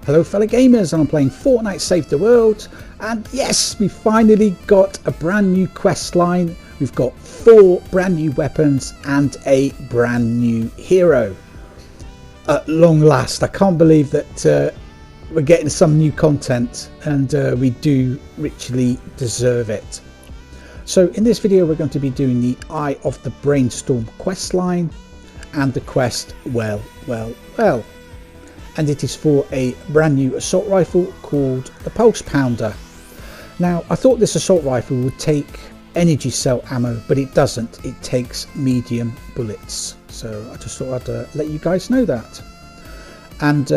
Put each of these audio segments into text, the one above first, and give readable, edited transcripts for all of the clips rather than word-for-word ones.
Hello fellow gamers, and I'm playing Fortnite Save The World, and yes, we finally got a brand new quest line. We've got 4 brand new weapons and a brand new hero. At long last, I can't believe that we're getting some new content, and we do richly deserve it. So in this video we're going to be doing the Eye of the Brainstorm quest line and the quest Well. And it is for a brand new assault rifle called the Pulse Pounder. Now I thought this assault rifle would take energy cell ammo, but it doesn't. It takes medium bullets, so I just thought I'd let you guys know that. And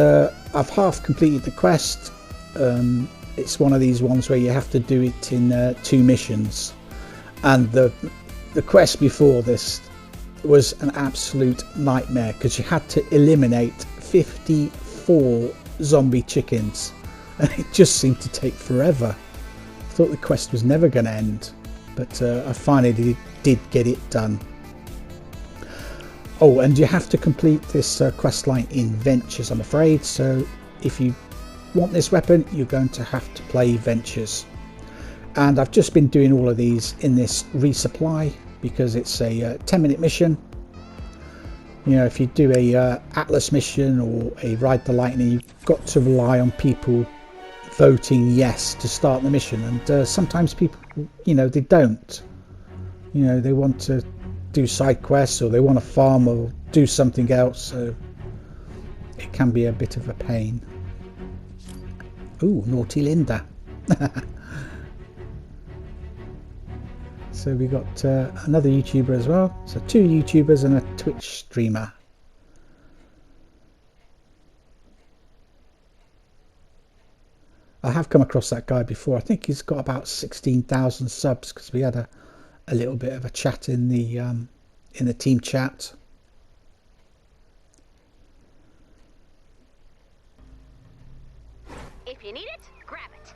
I've half completed the quest. It's one of these ones where you have to do it in 2 missions, and the quest before this was an absolute nightmare because you had to eliminate 54 zombie chickens, and it just seemed to take forever. I thought the quest was never going to end, but I finally did get it done. Oh, and you have to complete this quest line in Ventures, I'm afraid, so if you want this weapon you're going to have to play Ventures. And I've just been doing all of these in this resupply because it's a 10-minute mission. You know, if you do a Atlas mission or a Ride the Lightning, you've got to rely on people voting yes to start the mission, and sometimes people, you know, they don't. You know, they want to do side quests, or they want to farm or do something else, so it can be a bit of a pain. Ooh, naughty Linda. So we got another YouTuber as well, so 2 YouTubers and a Twitch streamer. I have come across that guy before. I think he's got about 16,000 subs because we had a little bit of a chat in the team chat. If you need it, grab it.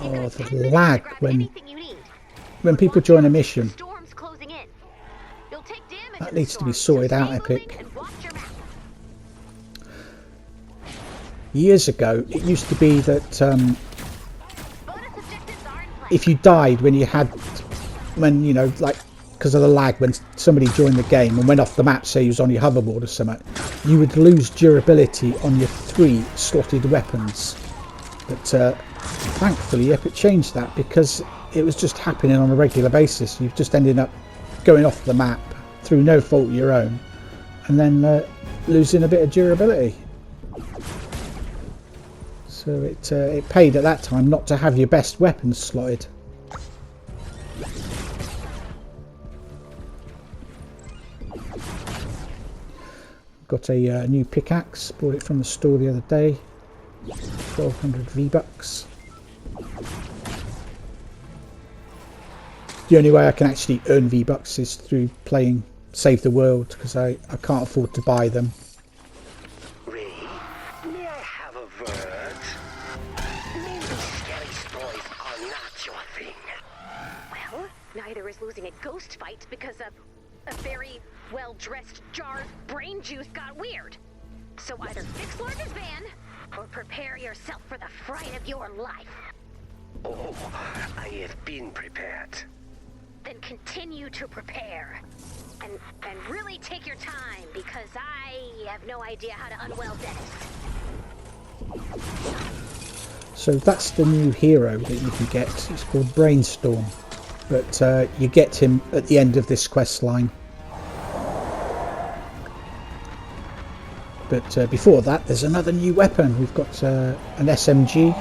Oh, the lag when people join a mission. That needs to be sorted out, Epic. Years ago, it used to be that if you died when you know, like because of the lag, when somebody joined the game and went off the map, say he was on your hoverboard or something, you would lose durability on your 3 slotted weapons. But thankfully Epic changed that because it was just happening on a regular basis. You've just ended up going off the map through no fault of your own, and then losing a bit of durability. So it paid at that time not to have your best weapons slotted. Got a new pickaxe, bought it from the store the other day. 1200 V-Bucks. The only way I can actually earn V-Bucks is through playing Save the World, because I can't afford to buy them. Ray, may I have a word? Maybe scary stories are not your thing. Well, neither is losing a ghost fight because a very well-dressed jar of brain juice got weird. So either fix Lark's van, or prepare yourself for the fright of your life. Oh, I have been prepared. Then continue to prepare. And really take your time, because I have no idea how to unwell Dennis. So that's the new hero that you can get. It's called Brainstorm. But you get him at the end of this quest line. But before that, there's another new weapon. We've got an SMG,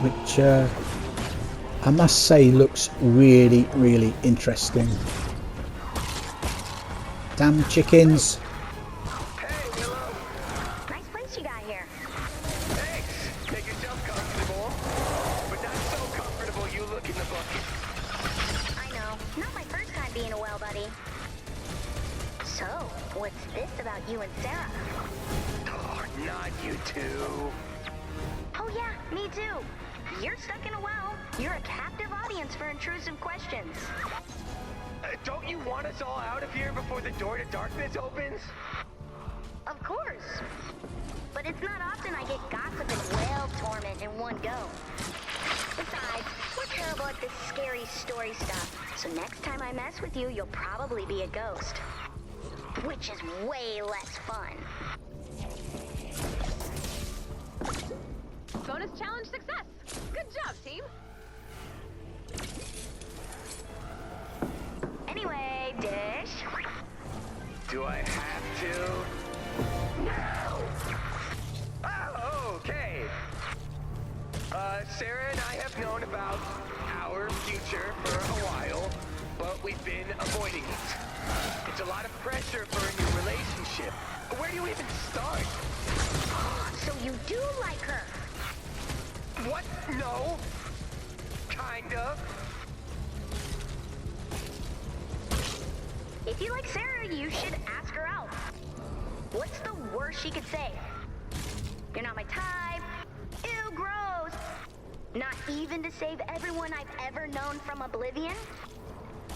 which I must say looks really interesting. Damn chickens. Hey, hello. Nice place you got here. Thanks. Make yourself comfortable. But not so comfortable you look in the bucket. I know. Not my first time being a well buddy. So, what's this about you and Sarah? Oh, not you two. Oh yeah, me too. You're stuck in a well. You're a captive audience for intrusive questions. Don't you want us all out of here before the door to darkness opens? Of course. but it's not often I get gossip and whale torment in one go. Besides, we're terrible at this scary story stuff, so next time I mess with you, you'll probably be a ghost. Which is way less fun. Bonus challenge success! Good job, team! Anyway, Dish. Do I have to? No! Oh, okay. Sarah and I have known about our future for a while, but we've been avoiding it. It's a lot of pressure for a new relationship. Where do you even start? So you do like her? What? No. Kind of. If you like Sarah, you should ask her out. What's the worst she could say? You're not my type. Ew, gross. Not even to save everyone I've ever known from oblivion?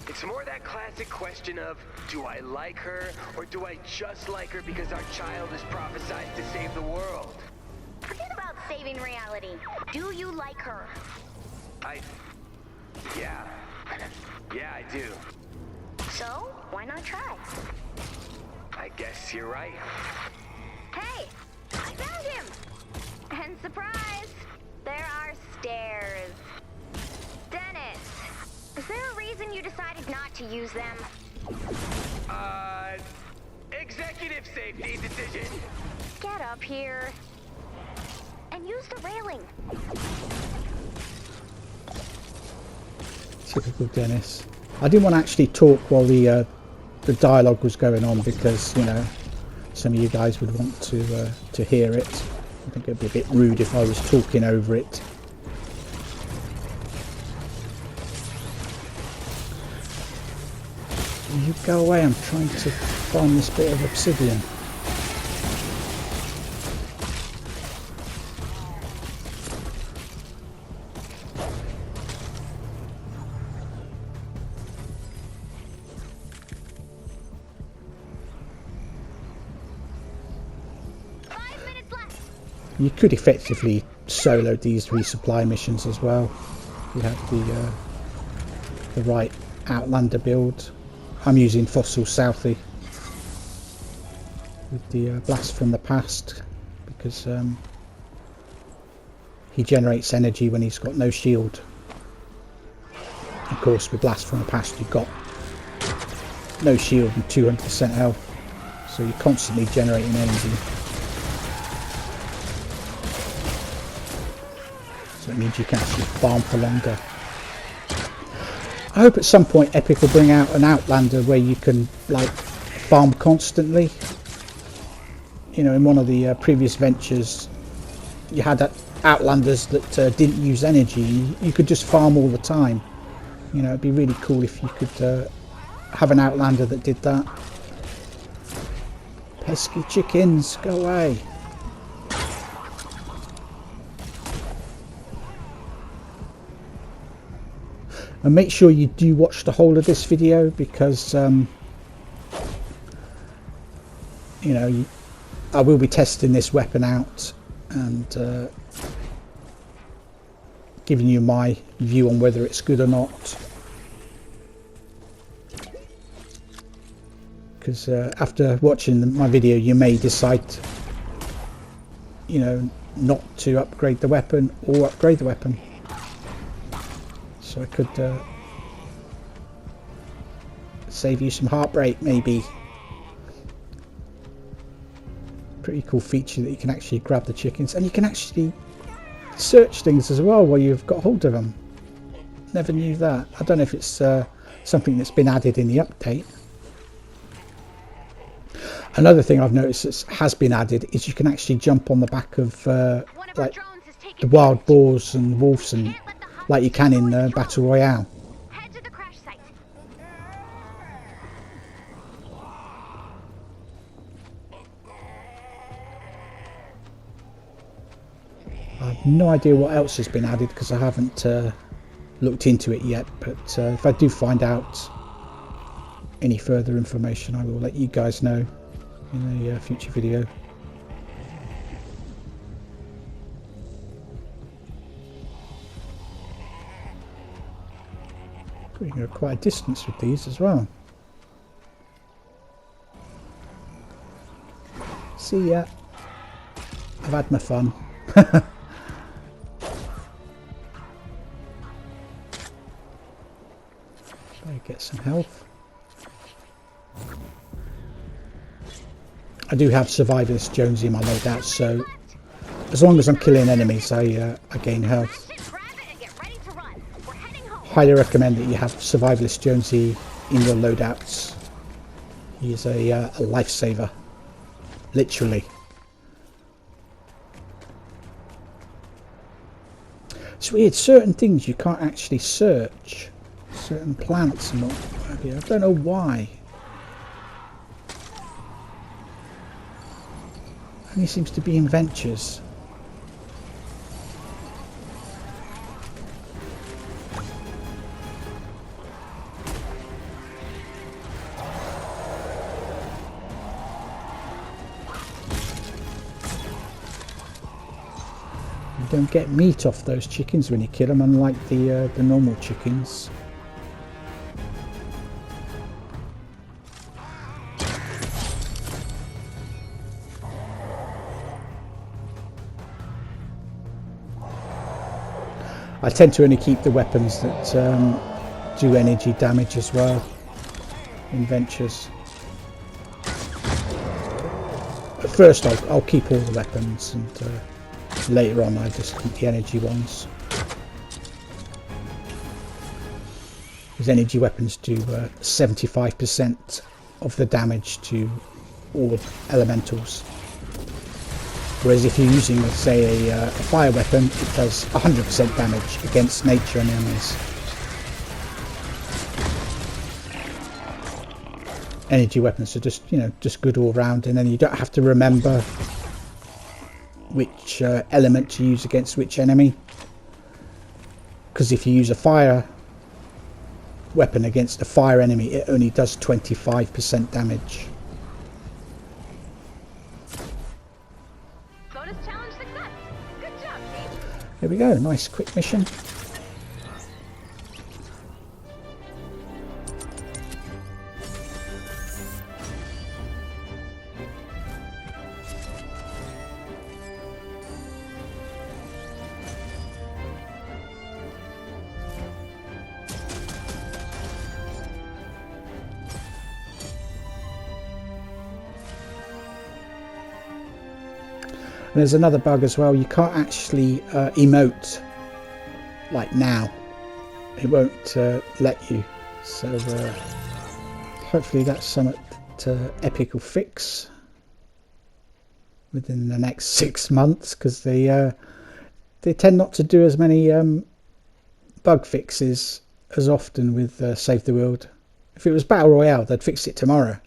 It's more that classic question of, do I like her, or do I just like her because our child is prophesied to save the world? Forget about saving reality. Do you like her? Yeah. Yeah, I do. So, why not try? I guess you're right. Hey! I found him! And surprise! There are stairs. Dennis, is there a reason you decided not to use them? Executive safety decision. Get up here. And use the railing. Typical Dennis. I didn't want to actually talk while the dialogue was going on because, you know, some of you guys would want to hear it. I think it'd be a bit rude if I was talking over it. You go away, I'm trying to find this bit of obsidian. You could effectively solo these resupply missions as well. You have the right Outlander build. I'm using Fossil Southie with the Blast from the Past because he generates energy when he's got no shield. Of course, with Blast from the Past you've got no shield and 200% health, so you're constantly generating energy. So it means you can actually farm for longer. I hope at some point Epic will bring out an Outlander where you can like farm constantly. You know, in one of the previous ventures you had Outlanders that didn't use energy. You could just farm all the time. You know, it'd be really cool if you could have an Outlander that did that. Pesky chickens, go away. And make sure you do watch the whole of this video because you know, I will be testing this weapon out and giving you my view on whether it's good or not. Because after watching my video you may decide, you know, not to upgrade the weapon or upgrade the weapon. So I could save you some heartbreak, maybe. Pretty cool feature that you can actually grab the chickens and you can actually search things as well while you've got hold of them. Never knew that. I don't know if it's something that's been added in the update. Another thing I've noticed that has been added is you can actually jump on the back of like the wild boars and wolves and like you can in Battle Royale. Head to the crash site. I have no idea what else has been added because I haven't looked into it yet, but if I do find out any further information I will let you guys know in a future video. We can go quite a distance with these as well. See ya. I've had my fun. Get some health. I do have Survivalist Jonesy in my loadout, so as long as I'm killing enemies, I gain health. Highly recommend that you have Survivalist Jonesy in your loadouts. He is a lifesaver, literally. It's weird, certain things you can't actually search. Certain plants and what have you. I don't know why. Only seems to be in ventures. You don't get meat off those chickens when you kill them, unlike the normal chickens. I tend to only keep the weapons that do energy damage as well in ventures. At first I'll keep all the weapons, and later on I just keep the energy ones. Because energy weapons do 75% of the damage to all elementals. Whereas if you're using, say, a fire weapon, it does 100% damage against nature and enemies. Energy weapons are just, just good all round, and then you don't have to remember which element to use against which enemy. Because if you use a fire weapon against a fire enemy, it only does 25% damage. There we go, nice quick mission. And there's another bug as well, you can't actually emote like now. It won't let you. So hopefully that's something that Epic will fix within the next 6 months, because they tend not to do as many bug fixes as often with Save the World. If it was Battle Royale, they'd fix it tomorrow.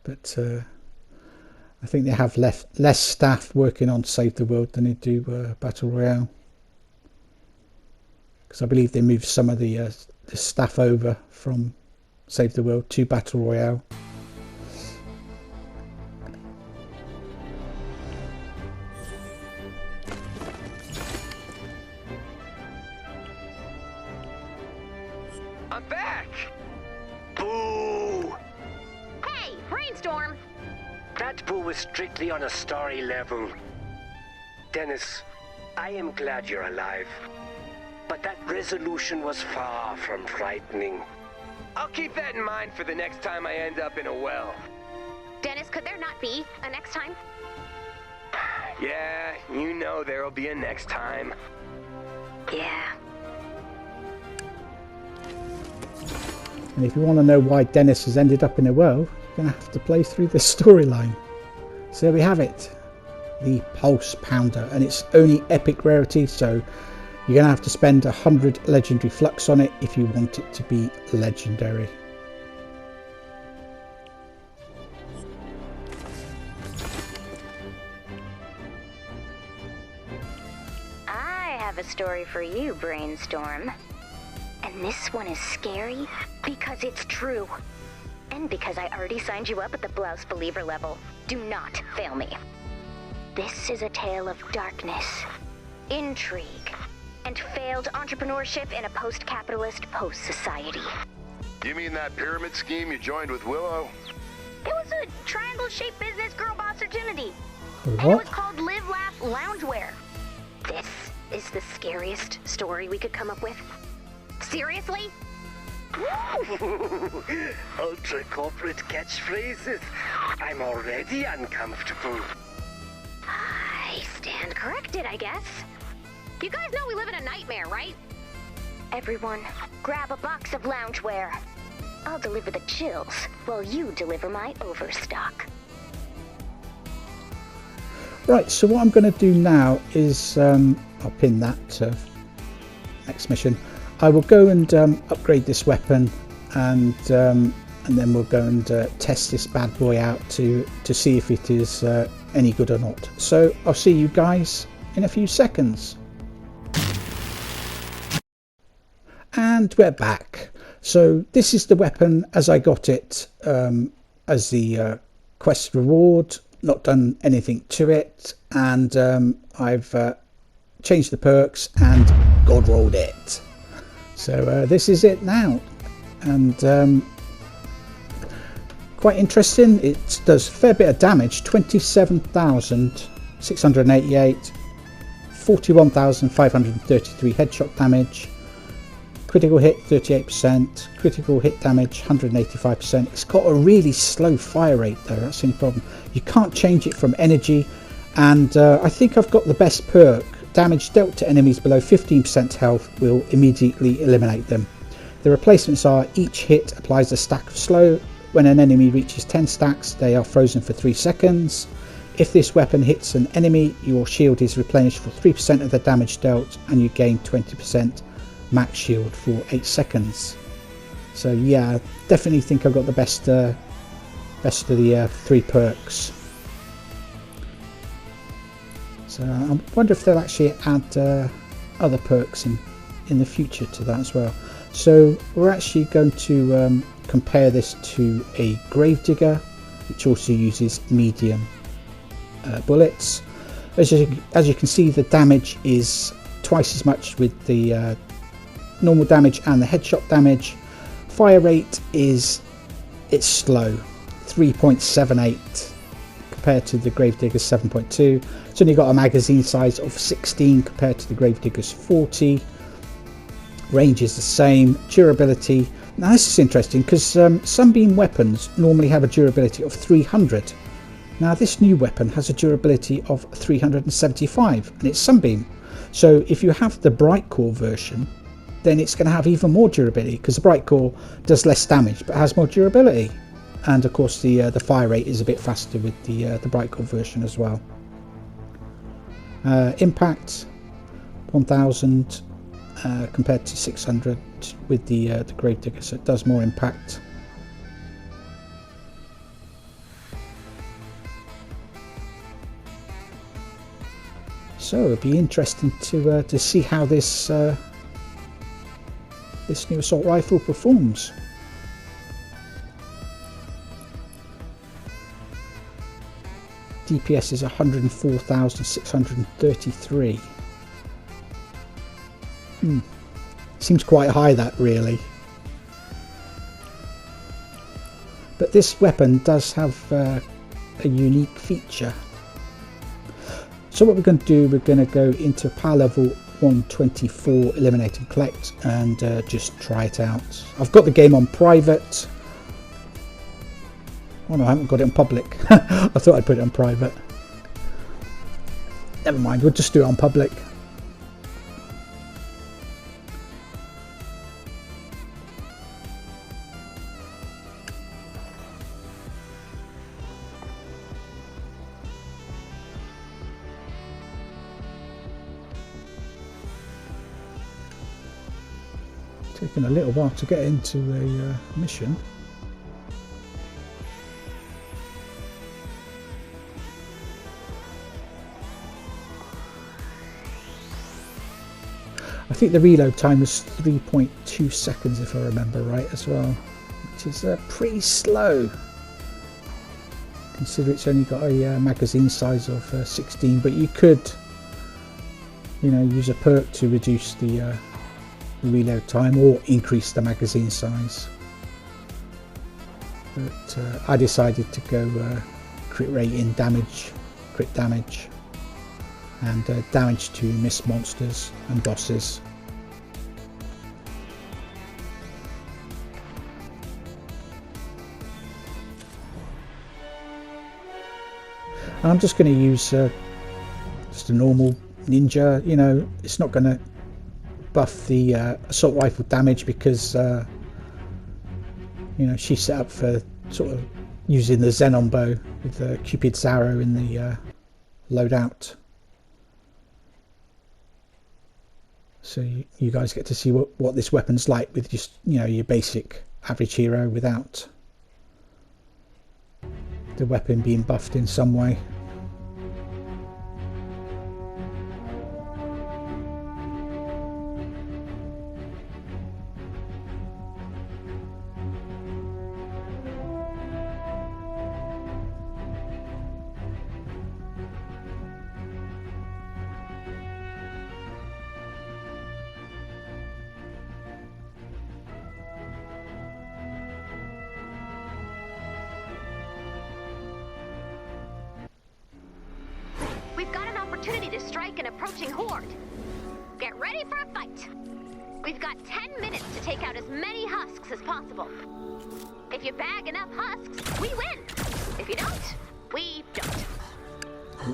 But I think they have less staff working on Save the World than they do Battle Royale. Because I believe they moved some of the staff over from Save the World to Battle Royale. I'm back! Boo! Hey, Brainstorm! That boo was strictly on a story level. Dennis, I am glad you're alive. But that resolution was far from frightening. I'll keep that in mind for the next time I end up in a well. Dennis, could there not be a next time? Yeah, you know there'll be a next time. Yeah. And if you want to know why Dennis has ended up in a well, you're going to have to play through this storyline. So there we have it. The Pulse Pounder. And it's only epic rarity, so you're going to have to spend 100 legendary flux on it if you want it to be legendary. I have a story for you, Brainstorm. And this one is scary because it's true. And because I already signed you up at the Blouse Believer level. Do not fail me. This is a tale of darkness, intrigue, and failed entrepreneurship in a post-capitalist post-society. You mean that pyramid scheme you joined with Willow? It was a triangle-shaped business girl boss virginity. And it What? was called Live Laugh Loungewear. This is the scariest story we could come up with. Seriously? Ultra corporate catchphrases. I'm already uncomfortable. I stand corrected, I guess. You guys know we live in a nightmare, right? Everyone, grab a box of loungewear. I'll deliver the chills while you deliver my overstock. Right, so what I'm going to do now is I'll pin that next mission. I will go and upgrade this weapon, and then we'll go and test this bad boy out to see if it is any good or not. So I'll see you guys in a few seconds. And we're back. So this is the weapon as I got it as the quest reward. Not done anything to it, and I've changed the perks and god rolled it. So this is it now, and quite interesting. It does a fair bit of damage, 27,688, 41,533 headshot damage, critical hit 38%, critical hit damage 185%. It's got a really slow fire rate though, that's the only problem. You can't change it from energy, and I think I've got the best perk. Damage dealt to enemies below 15% health will immediately eliminate them. The replacements are: each hit applies a stack of slow. When an enemy reaches 10 stacks, they are frozen for 3 seconds. If this weapon hits an enemy, your shield is replenished for 3% of the damage dealt, and you gain 20% max shield for 8 seconds. So yeah, I definitely think I've got the best of the 3 perks. So I wonder if they'll actually add other perks in the future to that as well. So we're actually going to compare this to a gravedigger, which also uses medium bullets. As you can see, the damage is twice as much with the normal damage and the headshot damage. Fire rate it's slow, 3.78 compared to the Gravedigger's 7.2. It's only got a magazine size of 16 compared to the Gravedigger's 40. Range is the same. Durability, now this is interesting because sunbeam weapons normally have a durability of 300. Now this new weapon has a durability of 375, and it's sunbeam. So if you have the bright core version, then it's going to have even more durability, because the bright core does less damage but has more durability. And of course the fire rate is a bit faster with the bright core version as well. Impact 1000 compared to 600 with the Gravedigger, so it does more impact. So it'd be interesting to see how this new assault rifle performs. DPS is 104,633. Seems quite high, that, really. But this weapon does have a unique feature. So what we're going to do, we're going to go into power level 124, eliminate and collect, and just try it out. I've got the game on private. Oh no, I haven't got it on public. I thought I'd put it on private. Never mind, we'll just do it on public. Taking a little while to get into a mission. I think the reload time was 3.2 seconds if I remember right as well, which is pretty slow. Consider it's only got a magazine size of 16, but you could you know, use a perk to reduce the reload time or increase the magazine size. But I decided to go crit rate in damage, crit damage, and damage to mist monsters and bosses. And I'm just going to use just a normal ninja. You know, it's not going to buff the assault rifle damage because you know, she's set up for sort of using the Xenon bow with the Cupid's arrow in the loadout. So you guys get to see what this weapon's like with just, you know, your basic average hero without the weapon being buffed in some way. We've got an opportunity to strike an approaching horde. Get ready for a fight. We've got 10 minutes to take out as many husks as possible. If you bag enough husks, we win. If you don't, we don't.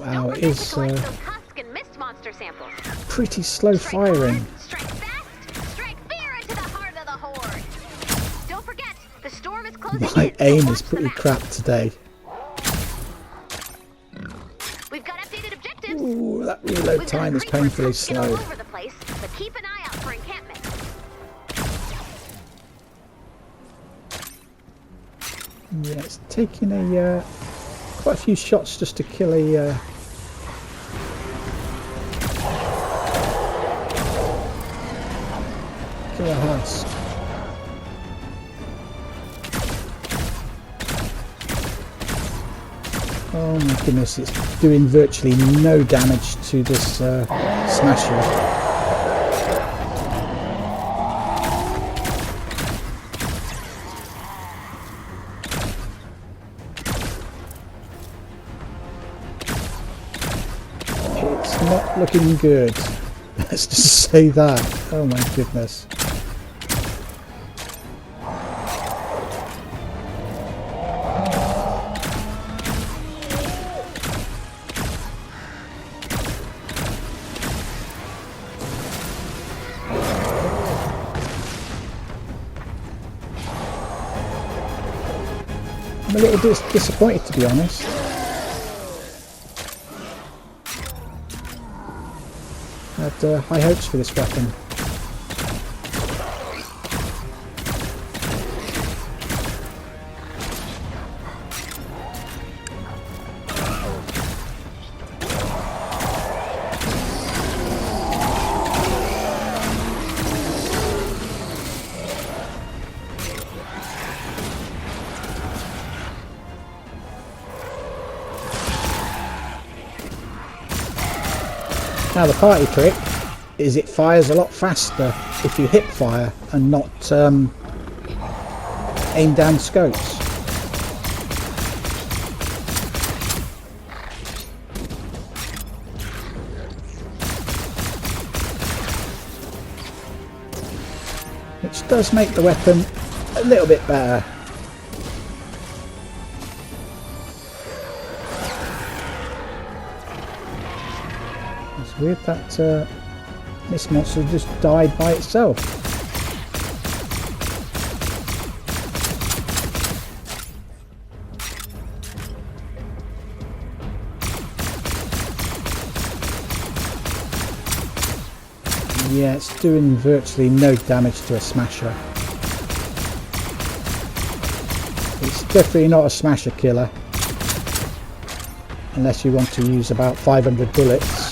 Wow, Don't it forget is to collect those husk and mist monster samples. pretty slow Strike firing. hard, strike fast, strike fear into the heart of the horde. Don't forget, the storm is closing My in, so aim watch is the pretty map. crap today. We've got updated objectives. Ooh, that reload We've got time is creepers painfully husking all slow. over the place, but keep an eye out for encampment. Yeah, it's taking a quite a few shots just to kill a husk. Oh my goodness, it's doing virtually no damage to this smasher. It's not looking good. Let's just say that. Oh my goodness. I'm a little disappointed, to be honest. I had high hopes for this weapon. Now the party trick is it fires a lot faster if you hip fire and not aim down scopes. Which does make the weapon a little bit better. It's weird that this monster just died by itself. Yeah, it's doing virtually no damage to a smasher. It's definitely not a smasher killer. Unless you want to use about 500 bullets.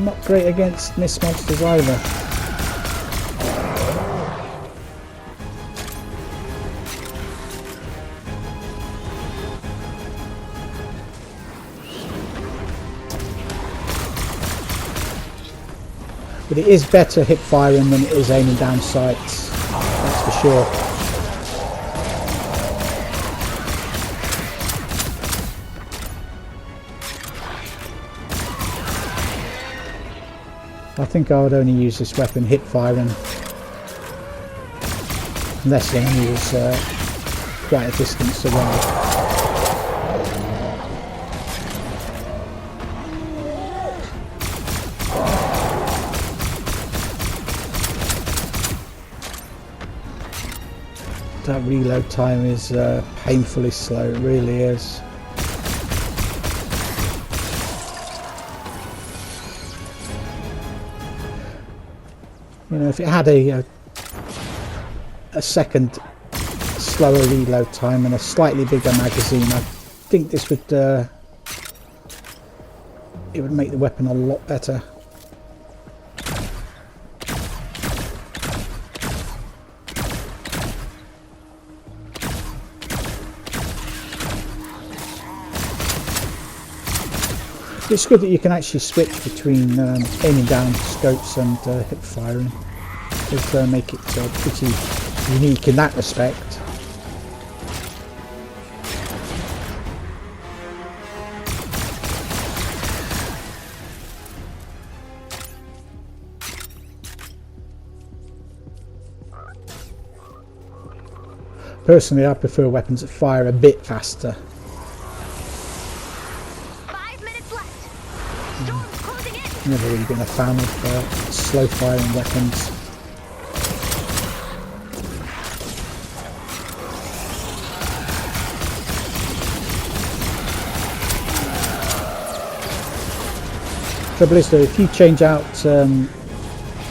Not great against mist monsters either. But it is better hip firing than it is aiming down sights, that's for sure. I think I would only use this weapon hip firing unless the enemy was quite a distance away. That reload time is painfully slow, it really is. You know, if it had a second slower reload time and a slightly bigger magazine, I think this would it would make the weapon a lot better. It's good that you can actually switch between aiming down scopes and hip firing. It does make it pretty unique in that respect. Personally, I prefer weapons that fire a bit faster. Never really been a fan of slow firing weapons. Trouble is though, if you change out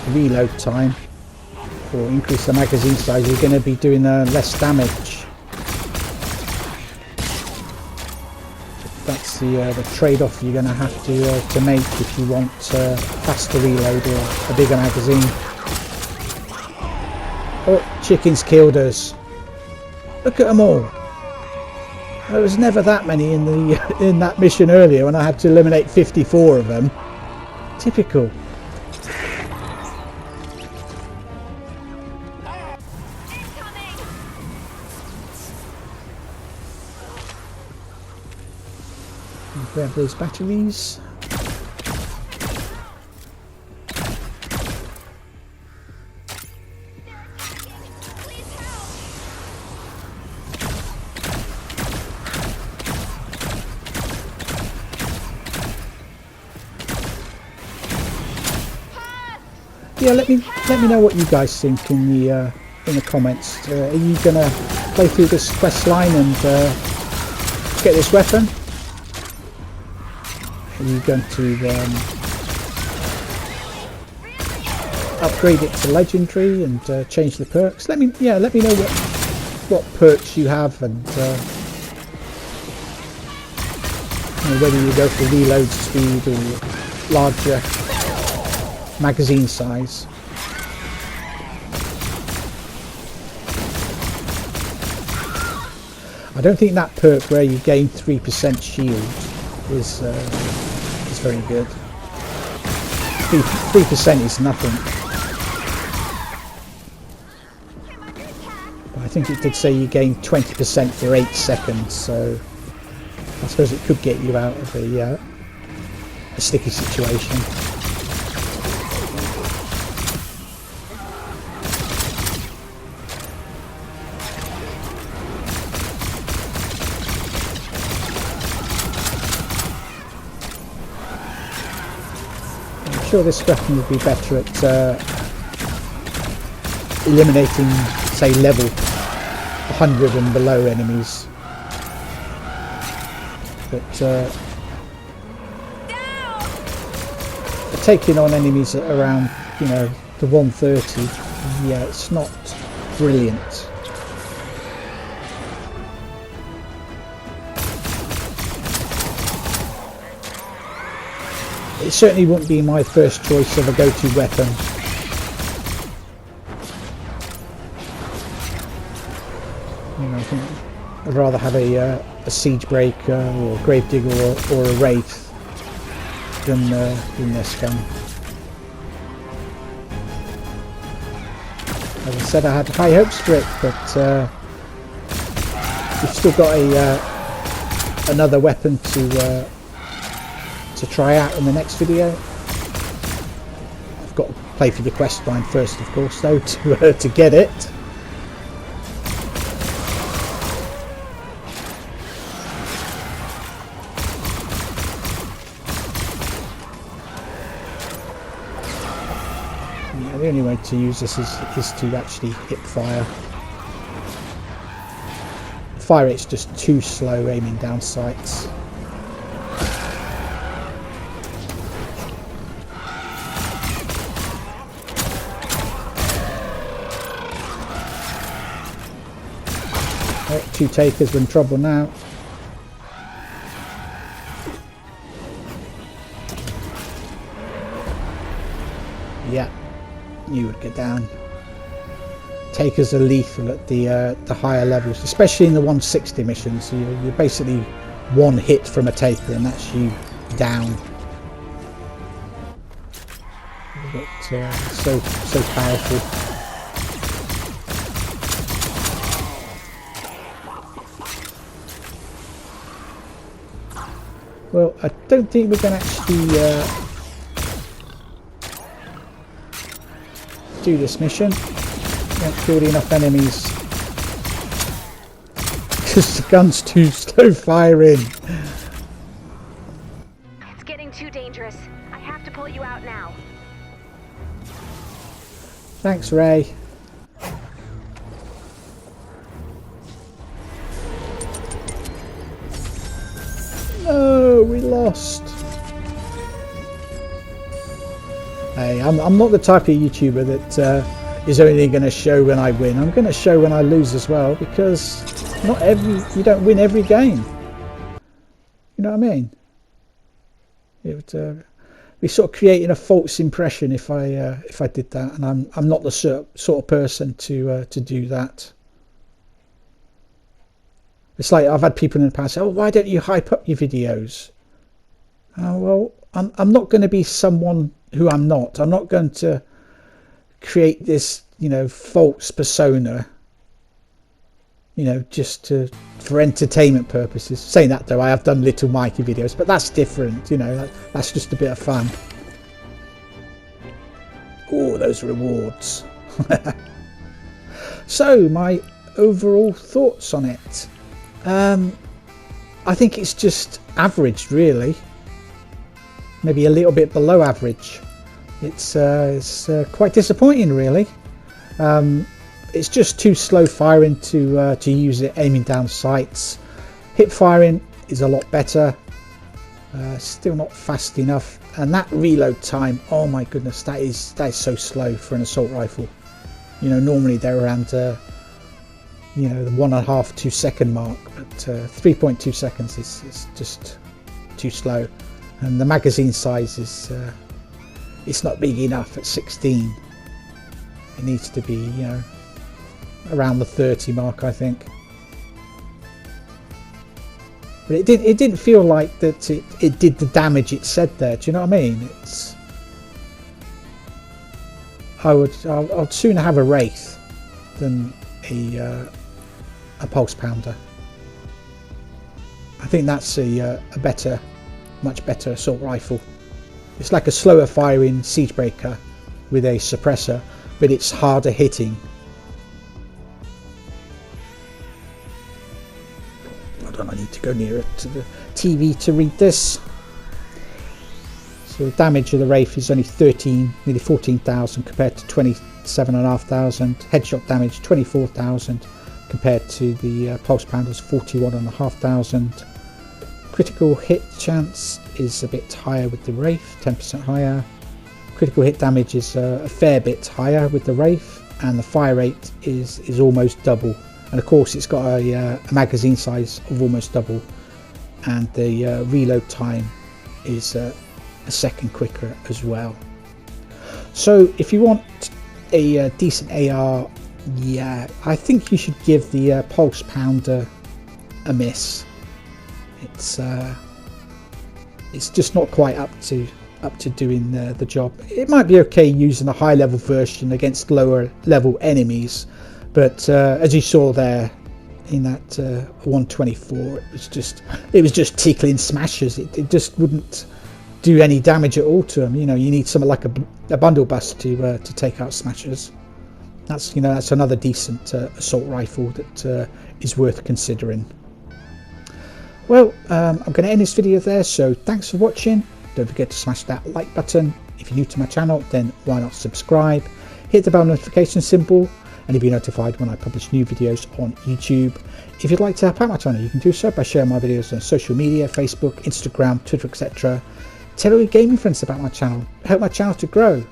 reload time or increase the magazine size, you're going to be doing less damage. That's the trade-off you're going to have to make if you want faster reload or a bigger magazine. Oh, chickens killed us. Look at them all. There was never that many in the in that mission earlier when I had to eliminate 54 of them. Typical. Grab those batteries. Yeah, let me know what you guys think in the comments. Are you gonna play through this quest line and get this weapon? Are you going to upgrade it to legendary and change the perks? Let me know what perks you have and whether you go for reload speed or larger magazine size. I don't think that perk where you gain 3% shield is very good. 3% is nothing. But I think it did say you gain 20% for 8 seconds, so I suppose it could get you out of a sticky situation. Sure, this weapon would be better at eliminating, say, level 100 and below enemies. But taking on enemies at around, the 130, yeah, it's not brilliant. It certainly wouldn't be my first choice of a go-to weapon. I think I'd rather have a siege breaker or grave digger or a wraith than this gun. As I said, I had high hopes for it, but we've still got another weapon to try out in the next video. I've got to play for the quest line first, of course, though, to get it. Yeah, the only way to use this is to actually hip fire. The fire rate's just too slow aiming down sights. Oh, 2 takers, we're in trouble now. Yeah, you would get down. Takers are lethal at the higher levels, especially in the 160 missions. You're basically one hit from a taker and that's you down. But so powerful. Well, I don't think we can actually do this mission. We haven't killed enough enemies because the gun's too slow firing. It's getting too dangerous. I have to pull you out now. Thanks, Ray. No, we lost. Hey, I'm not the type of YouTuber that is only going to show when I win. I'm going to show when I lose as well, because you don't win every game. You know what I mean? It would be sort of creating a false impression if I did that, and I'm not the sort of person to do that. It's like I've had people in the past say, "Oh, why don't you hype up your videos?" Oh, well, I'm not going to be someone who I'm not. I'm not going to create this, false persona, just for entertainment purposes. Saying that though, I have done little Mikey videos, but that's different. That's just a bit of fun. Oh, those rewards. So, my overall thoughts on it. I think it's just average, really. Maybe a little bit below average. It's quite disappointing, really. It's just too slow firing to use it aiming down sights. Hip firing is a lot better. Still not fast enough, and that reload time, oh my goodness, that is so slow for an assault rifle. Normally they're around the 1.5 2 second mark, but 3.2 seconds is just too slow, and the magazine size is it's not big enough at 16. It needs to be around the 30 mark, I think. But it didn't feel like that it did the damage it said there. Do you know what I mean? I'd sooner have a Wraith than a pulse pounder. I think that's a much better assault rifle. It's like a slower firing Siegebreaker with a suppressor, but it's harder hitting. Hold on, I need to go nearer to the TV to read this. So the damage of the Wraith is only 13, nearly 14,000 compared to 27,500. Headshot damage 24,000 compared to the Pulse Pounder's 41,500. Critical hit chance is a bit higher with the Wraith, 10% higher. Critical hit damage is a fair bit higher with the Wraith, and the fire rate is almost double. And of course it's got a magazine size of almost double, and the reload time is a second quicker as well. So if you want a decent AR, yeah, I think you should give the Pulse Pounder a miss. It's just not quite up to up to doing the job. It might be okay using a high level version against lower level enemies, but as you saw there in that 124, it was just tickling smashers. It just wouldn't do any damage at all to them. You know, you need something like a bundle bust to take out smashers. That's, you know, that's another decent assault rifle that is worth considering. Well, I'm going to end this video there, so thanks for watching. Don't forget to smash that like button. If you're new to my channel, then why not subscribe? Hit the bell notification symbol and you'll be notified when I publish new videos on YouTube. If you'd like to help out my channel, you can do so by sharing my videos on social media, Facebook, Instagram, Twitter, etc. Tell all your gaming friends about my channel. Help my channel to grow.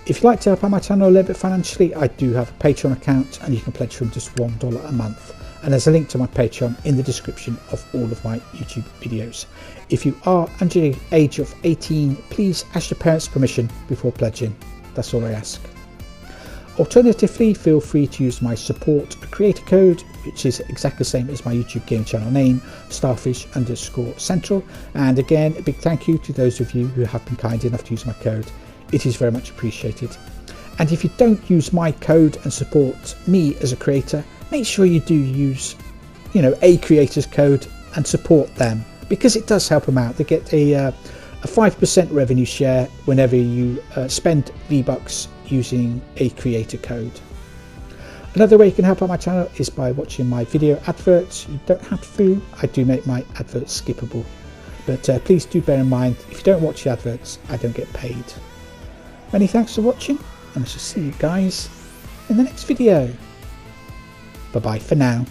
If you'd like to help out my channel a little bit financially, I do have a Patreon account and you can pledge from just $1 a month. And there's a link to my Patreon in the description of all of my YouTube videos. If you are under the age of 18, please ask your parents' permission before pledging. That's all I ask. Alternatively, feel free to use my support creator code, which is exactly the same as my YouTube game channel name, starfish_central. And again, a big thank you to those of you who have been kind enough to use my code. It is very much appreciated. And if you don't use my code and support me as a creator, make sure you do use, you know, a creator's code and support them, because it does help them out. They get a 5% revenue share whenever you spend V-Bucks using a creator code. Another way you can help out my channel is by watching my video adverts. You don't have to. I do make my adverts skippable, but please do bear in mind, if you don't watch the adverts, I don't get paid. Many thanks for watching, and I shall see you guys in the next video. Bye bye for now.